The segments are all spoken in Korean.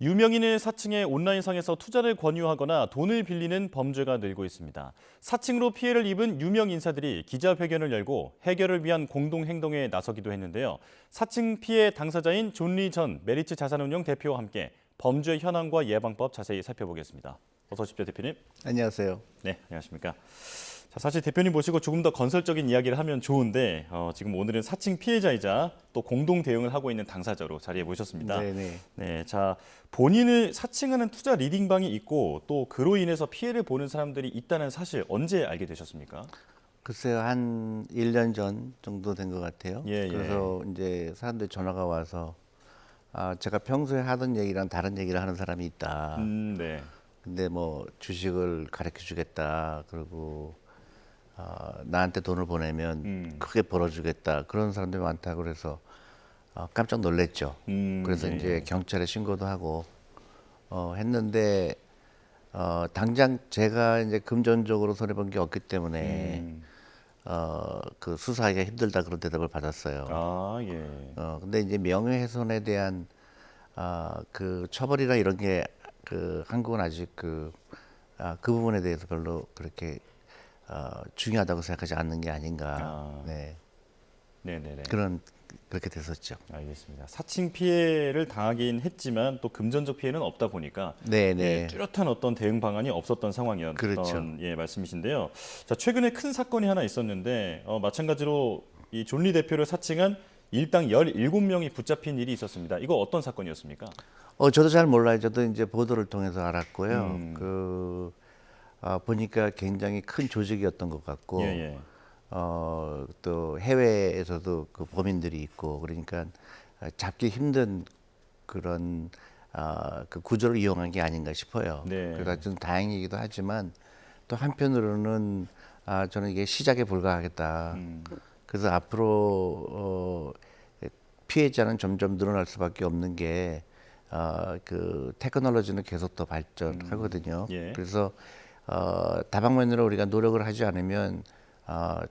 유명인을 사칭해 온라인상에서 투자를 권유하거나 돈을 빌리는 범죄가 늘고 있습니다. 사칭으로 피해를 입은 유명 인사들이 기자회견을 열고 해결을 위한 공동행동에 나서기도 했는데요. 사칭 피해 당사자인 존 리 전 메리츠 자산운용 대표와 함께 범죄 현황과 예방법 자세히 살펴보겠습니다. 어서 오십시오, 대표님. 안녕하세요. 네, 안녕하십니까. 자, 사실 대표님 모시고 조금 더 건설적인 이야기를 하면 좋은데 지금 오늘은 사칭 피해자이자 또 공동 대응을 하고 있는 당사자로 자리에 모셨습니다. 네네. 네, 자, 본인을 사칭하는 투자 리딩방이 있고 또 그로 인해서 피해를 보는 사람들이 있다는 사실 언제 알게 되셨습니까? 글쎄요, 한 1년 전 정도 된 것 같아요. 예, 예. 그래서 이제 사람들이 전화가 와서 제가 평소에 하던 얘기랑 다른 얘기를 하는 사람이 있다. 네. 근데 뭐 주식을 가르쳐 주겠다. 그리고 나한테 돈을 보내면 크게 벌어주겠다. 그런 사람들이 많다고 그래서 깜짝 놀랐죠. 그래서 네. 이제 경찰에 신고도 하고 했는데 당장 제가 이제 금전적으로 손해 본 게 없기 때문에 그 수사하기가 힘들다 그런 대답을 받았어요. 아, 예. 근데 이제 명예훼손에 대한 그 처벌이나 이런 게 그 한국은 아직 그 부분에 대해서 별로 그렇게 중요하다고 생각하지 않는 게 아닌가. 네. 네네네. 그렇게 됐었죠. 알겠습니다. 사칭 피해를 당하긴 했지만 또 금전적 피해는 없다 보니까 네네. 예, 뚜렷한 어떤 대응 방안이 없었던 상황이었던 그렇죠. 예, 말씀이신데요. 자, 최근에 큰 사건이 하나 있었는데 마찬가지로 이 존 리 대표를 사칭한 일당 17명이 붙잡힌 일이 있었습니다. 이거 어떤 사건이었습니까? 저도 잘 몰라요. 저도 이제 보도를 통해서 알았고요. 보니까 굉장히 큰 조직이었던 것 같고, 예, 예. 또 해외에서도 그 범인들이 있고, 그러니까 잡기 힘든 그런 그 구조를 이용한 게 아닌가 싶어요. 네. 그래서 좀 다행이기도 하지만 또 한편으로는 저는 이게 시작에 불과하겠다. 그래서 앞으로 피해자는 점점 늘어날 수밖에 없는 게 그 테크놀로지는 계속 더 발전하거든요. 예. 그래서 다방면으로 우리가 노력을 하지 않으면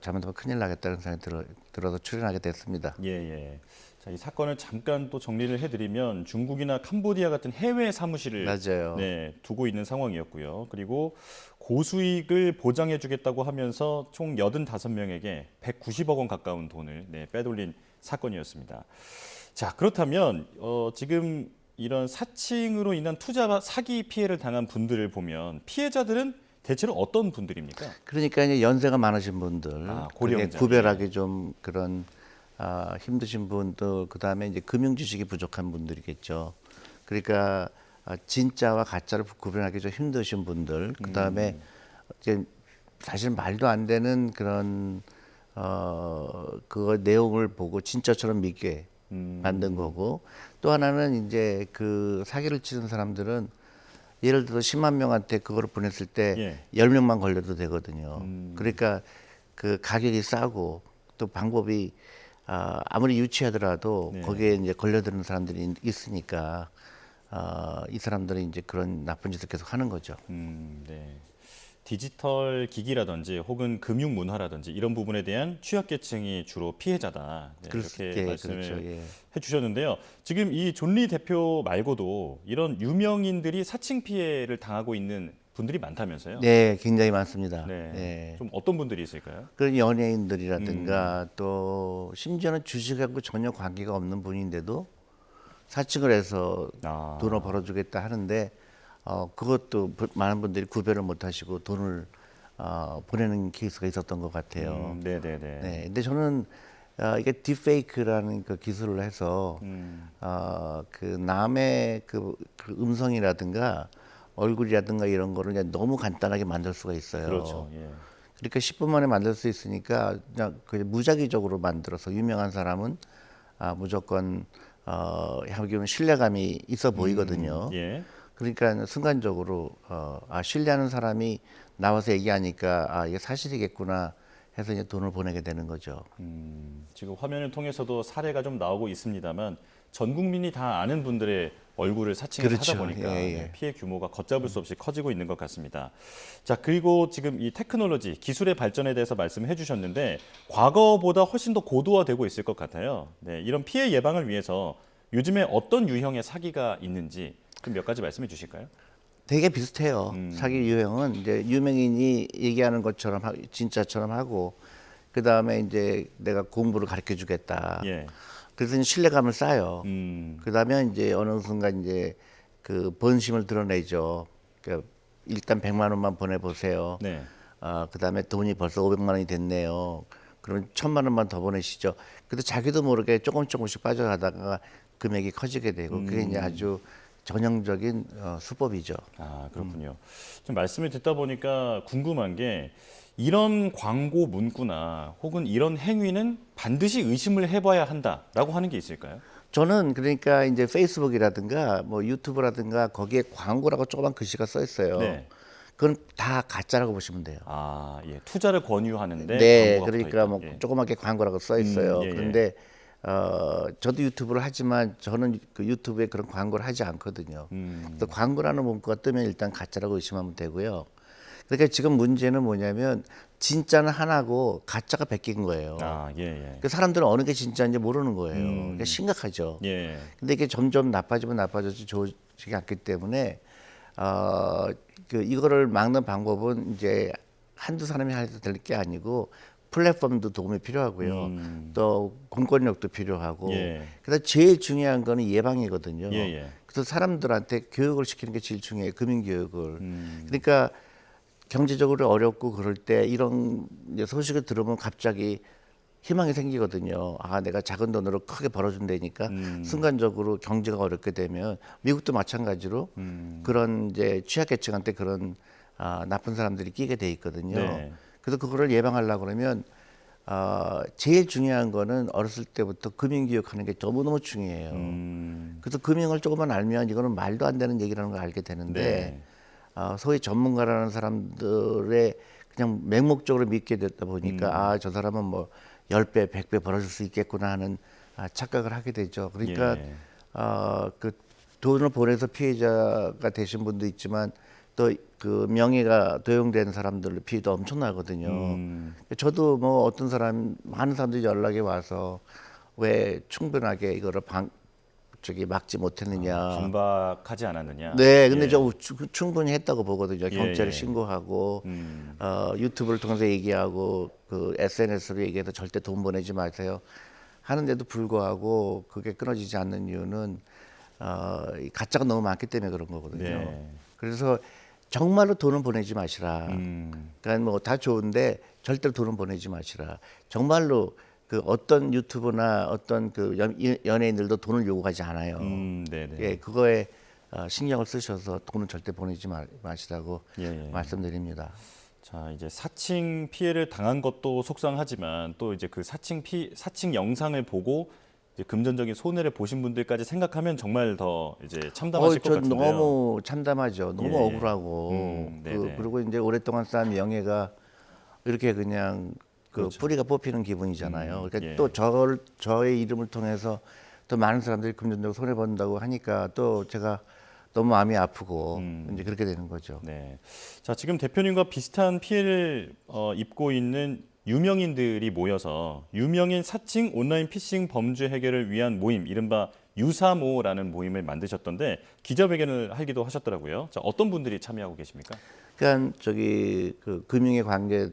잘못하면 큰일 나겠다는 생각이 들어서 출연하게 됐습니다. 예, 예. 자, 이 사건을 잠깐 또 정리를 해드리면 중국이나 캄보디아 같은 해외 사무실을 맞아요. 네, 두고 있는 상황이었고요. 그리고 고수익을 보장해주겠다고 하면서 총 85명에게 190억 원 가까운 돈을 빼돌린 사건이었습니다. 자, 그렇다면 지금 이런 사칭으로 인한 투자 사기 피해를 당한 분들을 보면 피해자들은 대체로 어떤 분들입니까? 그러니까 이제 연세가 많으신 분들, 그게 고령자. 구별하기 좀 그런 힘드신 분들, 그 다음에 이제 금융 지식이 부족한 분들이겠죠. 그러니까 진짜와 가짜를 구별하기 좀 힘드신 분들, 그 다음에 이제 사실 말도 안 되는 그런 그 내용을 보고 진짜처럼 믿게 만든 거고, 또 하나는 이제 그 사기를 치는 사람들은 예를 들어 10만 명한테 그거를 보냈을 때 예. 10명만 걸려도 되거든요. 그러니까 그 가격이 싸고 또 방법이 아무리 유치하더라도 네. 거기에 이제 걸려드는 사람들이 있으니까 이 사람들이 이제 그런 나쁜 짓을 계속 하는 거죠. 네. 디지털 기기라든지 혹은 금융 문화라든지 이런 부분에 대한 취약계층이 주로 피해자다. 네, 이렇게 말씀을 그렇죠. 예. 해주셨는데요. 지금 이 존 리 대표 말고도 이런 유명인들이 사칭 피해를 당하고 있는 분들이 많다면서요? 네, 굉장히 많습니다. 네. 네. 좀 어떤 분들이 있을까요? 그런 연예인들이라든가 또 심지어는 주식하고 전혀 관계가 없는 분인데도 사칭을 해서 돈을 벌어주겠다 하는데 그것도 많은 분들이 구별을 못하시고 돈을 보내는 케이스가 있었던 것 같아요. 네네네. 네, 근데 저는 이게 딥페이크라는 그 기술을 해서 그 남의 그 음성이라든가 얼굴이라든가 이런 거를 그냥 너무 간단하게 만들 수가 있어요. 그렇죠. 예. 그러니까 10분 만에 만들 수 있으니까 그냥 무작위적으로 만들어서 유명한 사람은 무조건 하기는 신뢰감이 있어 보이거든요. 예. 그러니까 순간적으로 신뢰하는 사람이 나와서 얘기하니까 이게 사실이겠구나 해서 이제 돈을 보내게 되는 거죠. 지금 화면을 통해서도 사례가 좀 나오고 있습니다만 전 국민이 다 아는 분들의 얼굴을 사칭을 그렇죠. 하다 보니까 예, 예. 네, 피해 규모가 걷잡을 수 없이 커지고 있는 것 같습니다. 자, 그리고 지금 이 테크놀로지, 기술의 발전에 대해서 말씀해 주셨는데 과거보다 훨씬 더 고도화되고 있을 것 같아요. 네, 이런 피해 예방을 위해서 요즘에 어떤 유형의 사기가 있는지 그럼 몇 가지 말씀해 주실까요? 되게 비슷해요. 사기 유형은 이제 유명인이 얘기하는 것처럼 진짜처럼 하고 그 다음에 이제 내가 공부를 가르쳐 주겠다. 예. 그래서 이제 신뢰감을 쌓아요. 음. 그 다음에 이제 어느 순간 이제 그 본심을 드러내죠. 그러니까 일단 100만 원만 보내보세요. 네. 그 다음에 돈이 벌써 500만 원이 됐네요. 그러면 1000만 원만 더 보내시죠. 근데 자기도 모르게 조금씩 빠져가다가 금액이 커지게 되고 그게 이제 아주 전형적인 수법이죠. 아, 그렇군요. 좀 말씀을 듣다 보니까 궁금한 게 이런 광고 문구나 혹은 이런 행위는 반드시 의심을 해봐야 한다라고 하는 게 있을까요? 저는 그러니까 이제 페이스북이라든가 뭐 유튜브라든가 거기에 광고라고 조그만 글씨가 써 있어요. 네. 그건 다 가짜라고 보시면 돼요. 아, 예. 투자를 권유하는데 네, 광고가 붙어 그러니까 있다. 뭐 예. 조그맣게 광고라고 써 있어요. 예, 예. 그런데 저도 유튜브를 하지만 저는 그 유튜브에 그런 광고를 하지 않거든요. 그래서 광고라는 문구가 뜨면 일단 가짜라고 의심하면 되고요. 그러니까 지금 문제는 뭐냐면 진짜는 하나고 가짜가 베낀 거예요. 아, 예, 예. 그러니까 사람들은 어느 게 진짜인지 모르는 거예요. 그러니까 심각하죠. 예. 근데 이게 점점 나빠지면 나빠져서 좋아지지 않기 때문에 이거를 막는 방법은 이제 한두 사람이 해도 될 게 아니고 플랫폼도 도움이 필요하고요. 또 공권력도 필요하고. 예. 그다음 제일 중요한 거는 예방이거든요. 예, 예. 그래서 사람들한테 교육을 시키는 게 제일 중요해요. 금융 교육을. 그러니까 경제적으로 어렵고 그럴 때 이런 이제 소식을 들으면 갑자기 희망이 생기거든요. 아, 내가 작은 돈으로 크게 벌어준다니까 순간적으로 경제가 어렵게 되면 미국도 마찬가지로 그런 이제 취약계층한테 그런 나쁜 사람들이 끼게 돼 있거든요. 네. 그래서 그거를 예방하려고 그러면 제일 중요한 거는 어렸을 때부터 금융교육하는 게 너무너무 중요해요. 그래서 금융을 조금만 알면 이거는 말도 안 되는 얘기라는 걸 알게 되는데 네. 소위 전문가라는 사람들의 그냥 맹목적으로 믿게 됐다 보니까 저 사람은 뭐 10배, 100배 벌어줄 수 있겠구나 하는 착각을 하게 되죠. 그러니까 예. 그 돈을 보내서 피해자가 되신 분도 있지만 또 그 명예가 도용된 사람들 피해도 엄청나거든요. 저도 뭐 어떤 사람 많은 사람들이 연락이 와서 왜 충분하게 이거를 막지 못했느냐. 반박하지 않았느냐. 네, 근데 예. 저 충분히 했다고 보거든요. 예, 경찰에 예. 신고하고 유튜브를 통해서 얘기하고 그 SNS로 얘기해서 절대 돈 보내지 마세요. 하는데도 불구하고 그게 끊어지지 않는 이유는 이 가짜가 너무 많기 때문에 그런 거거든요. 네. 그래서 정말로 돈은 보내지 마시라. 그러니까 뭐 다 좋은데 절대로 돈은 보내지 마시라. 정말로 그 어떤 유튜브나 어떤 그 연예인들도 돈을 요구하지 않아요. 네네. 예, 그거에 신경을 쓰셔서 돈은 절대 보내지 마시라고 예, 예. 말씀드립니다. 자, 이제 사칭 피해를 당한 것도 속상하지만 또 이제 그 사칭 영상을 보고 이제 금전적인 손해를 보신 분들까지 생각하면 정말 더 이제 참담하실 것 전 같은데요. 너무 참담하죠. 너무 예, 예. 억울하고 네네. 그리고 이제 오랫동안 쌓은 명예가 이렇게 그냥 그 그렇죠. 뿌리가 뽑히는 기분이잖아요. 그러니까 예. 또 저의 이름을 통해서 더 많은 사람들이 금전적으로 손해 본다고 하니까 또 제가 너무 마음이 아프고 이제 그렇게 되는 거죠. 네. 자, 지금 대표님과 비슷한 피해를 입고 있는 유명인들이 모여서 유명인 사칭 온라인 피싱 범죄 해결을 위한 모임, 이른바 유사모라는 모임을 만드셨던데 기자회견을 하기도 하셨더라고요. 자, 어떤 분들이 참여하고 계십니까? 그러니까 저기 그 금융에 관계된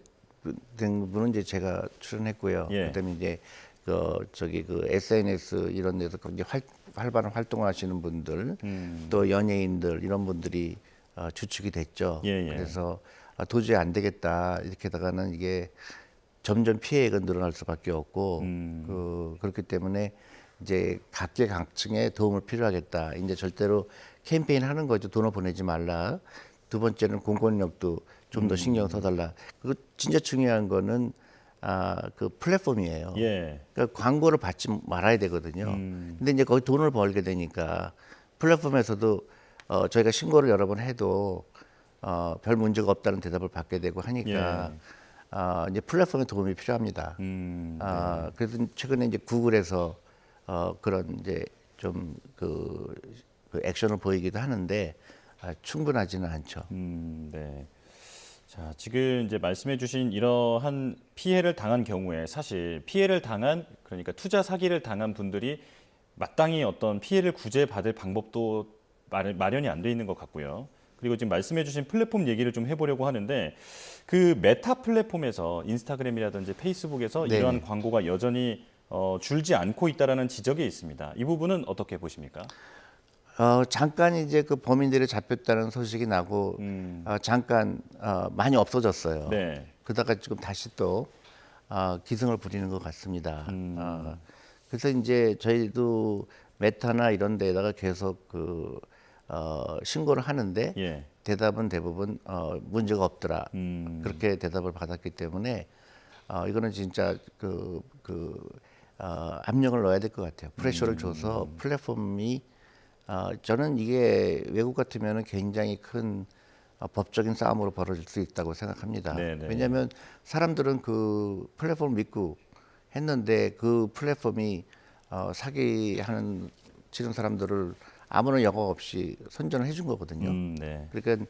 분은 이제 제가 출연했고요. 예. 그다음에 이제 그 SNS 이런 데서 굉장히 활발한 활동을 하시는 분들, 또 연예인들 이런 분들이 주축이 됐죠. 예, 예. 그래서 도저히 안 되겠다 이렇게다가는 이게 점점 피해가 늘어날 수밖에 없고 그렇기 때문에 이제 각계각층에 도움을 필요하겠다. 이제 절대로 캠페인 하는 거죠. 돈을 보내지 말라. 두 번째는 공권력도 좀 더 신경 써달라. 그리고 진짜 중요한 거는 그 플랫폼이에요. 예. 그러니까 광고를 받지 말아야 되거든요. 근데 이제 거기 돈을 벌게 되니까 플랫폼에서도 저희가 신고를 여러 번 해도 별 문제가 없다는 대답을 받게 되고 하니까 이제 플랫폼의 도움이 필요합니다. 그래서 최근에 이제 구글에서 그런 이제 좀 그 액션을 보이기도 하는데 충분하지는 않죠. 네. 자, 지금 이제 말씀해주신 이러한 피해를 당한 경우에 사실 피해를 당한 그러니까 투자 사기를 당한 분들이 마땅히 어떤 피해를 구제받을 방법도 마련이 안 돼 있는 것 같고요. 그리고 지금 말씀해주신 플랫폼 얘기를 좀 해보려고 하는데 그 메타 플랫폼에서 인스타그램이라든지 페이스북에서 네네. 이러한 광고가 여전히 줄지 않고 있다라는 지적이 있습니다. 이 부분은 어떻게 보십니까? 잠깐 이제 그 범인들이 잡혔다는 소식이 나고 잠깐 많이 없어졌어요. 네. 그러다가 지금 다시 또 기승을 부리는 것 같습니다. 그래서 이제 저희도 메타나 이런 데다가 계속 신고를 하는데 예. 대답은 대부분 문제가 없더라. 음. 그렇게 대답을 받았기 때문에 이거는 진짜 압력을 넣어야 될 것 같아요. 프레셔를 줘서 플랫폼이 저는 이게 외국 같으면은 굉장히 큰 법적인 싸움으로 벌어질 수 있다고 생각합니다. 네네. 왜냐하면 사람들은 그 플랫폼을 믿고 했는데 그 플랫폼이 사기하는 치는 사람들을 아무런 여과 없이 선전을 해준 거거든요. 네. 그러니까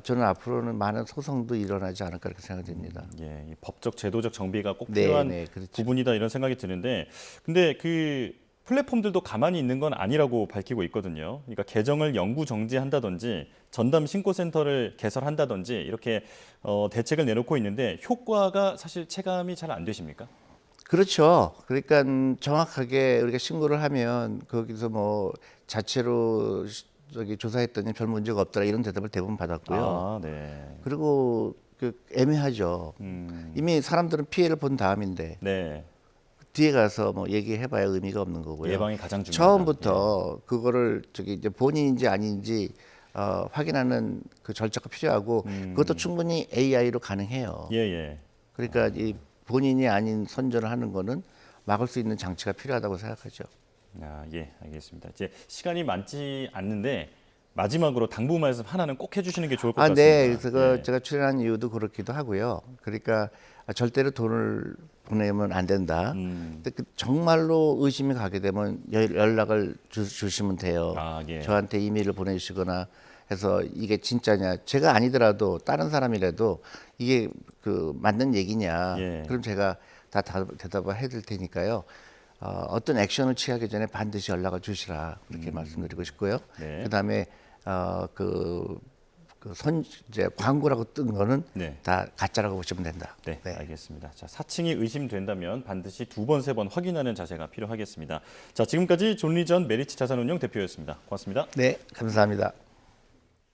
저는 앞으로는 많은 소송도 일어나지 않을까 그렇게 생각이 듭니다. 예, 이 법적 제도적 정비가 꼭 네, 필요한 네, 그렇죠. 부분이다 이런 생각이 드는데, 근데 그 플랫폼들도 가만히 있는 건 아니라고 밝히고 있거든요. 그러니까 계정을 영구 정지한다든지 전담 신고센터를 개설한다든지 이렇게 대책을 내놓고 있는데 효과가 사실 체감이 잘 안 되십니까? 그렇죠. 그러니까 정확하게 우리가 신고를 하면 거기서 뭐 자체로 저기 조사했더니 별 문제가 없더라 이런 대답을 대부분 받았고요. 아, 네. 그리고 애매하죠. 이미 사람들은 피해를 본 다음인데 네. 뒤에 가서 뭐 얘기해봐야 의미가 없는 거고요. 예방이 가장 중요하다. 처음부터 그거를 저기 이제 본인인지 아닌지 확인하는 그 절차가 필요하고 그것도 충분히 AI로 가능해요. 예, 예. 그러니까 이 본인이 아닌 선전을 하는 거는 막을 수 있는 장치가 필요하다고 생각하죠. 아, 예, 알겠습니다. 이제 시간이 많지 않는데 마지막으로 당부 말씀 하나는 꼭 해주시는 게 좋을 것 같습니다. 네. 그래서 예. 제가 출연한 이유도 그렇기도 하고요. 그러니까 절대로 돈을 보내면 안 된다. 근데 정말로 의심이 가게 되면 연락을 주시면 돼요. 아, 예. 저한테 이메일을 보내주시거나 해서 이게 진짜냐. 제가 아니더라도 다른 사람이라도 이게 맞는 얘기냐. 예. 그럼 제가 다 대답을 해드릴 테니까요. 어떤 액션을 취하기 전에 반드시 연락을 주시라 그렇게 말씀드리고 싶고요. 네. 그다음에 이제 광고라고 뜬 거는 네. 다 가짜라고 보시면 된다. 네, 알겠습니다. 자, 사칭이 의심된다면 반드시 2번, 3번 확인하는 자세가 필요하겠습니다. 자, 지금까지 존 리전 메리츠 자산운용 대표였습니다. 고맙습니다. 네, 감사합니다.